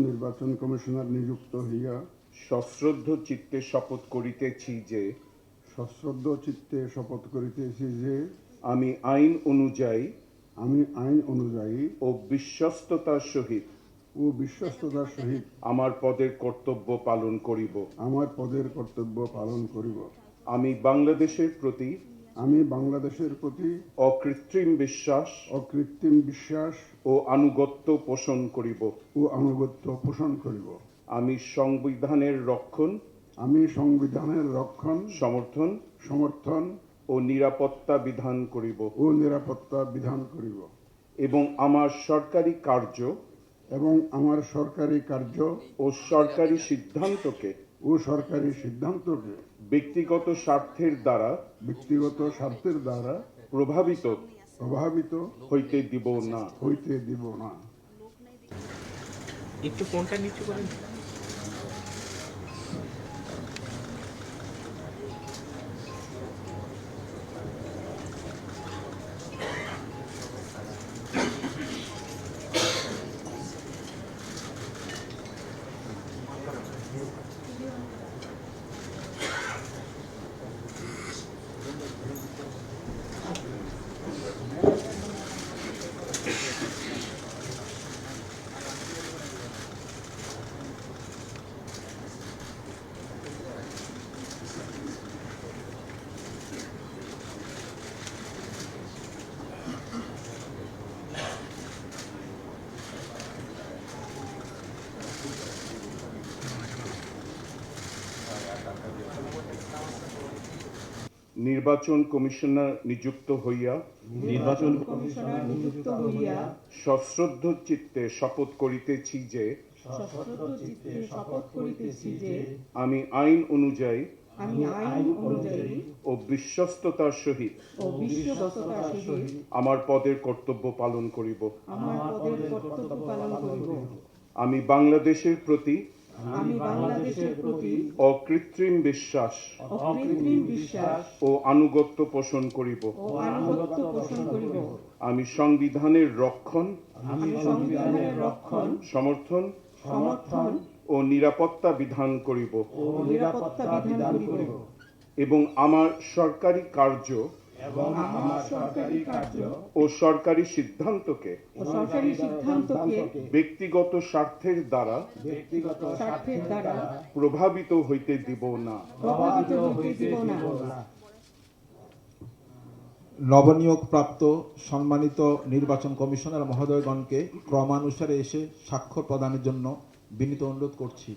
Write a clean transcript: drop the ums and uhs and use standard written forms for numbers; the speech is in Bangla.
নির্বাচন কমিশনার নিযুক্ত হইয়া সশ্রদ্ধ চিত্তে শপথ করিতেছি যে আমি আইন অনুযায়ী ও বিশ্বস্ততার সহিত আমার পদের কর্তব্য পালন করিব। আমি বাংলাদেশের প্রতি অকৃত্রিম বিশ্বাস ও আনুগত্য পোষণ করিব। আমি সংবিধানের রক্ষণ, সমর্থন ও নিরাপত্তা বিধান করিব এবং আমার সরকারি কার্য ও সরকারি সিদ্ধান্তকে ব্যক্তিগত স্বার্থের দ্বারা প্রভাবিত হইতে দিব না। একটু ফোনটা নিচু করেন। নির্বাচন কমিশনার নিযুক্ত হইয়া সশ্রদ্ধ চিত্তে শপথ করিতেছি যে আমি আইন অনুযায়ী ও বিশ্বস্ততার সহিত আমার পদের কর্তব্য পালন করিব। আমি বাংলাদেশের প্রতি অকৃত্রিম বিশ্বাস ও আনুগত্য পোষণ করিব। আমি সংবিধানের রক্ষণ, সমর্থন ও নিরাপত্তা বিধান করিব এবং আমার সরকারি কার্য ও সরকারি সিদ্ধান্তকে ব্যক্তিগত স্বার্থের দ্বারা প্রভাবিত হইতে দিব না। নবনিয়োগপ্রাপ্ত সম্মানিত নির্বাচন কমিশনার মহোদয়গণকে ক্রমানুসারে এসে স্বাক্ষর প্রদানের জন্য বিনীত অনুরোধ করছি।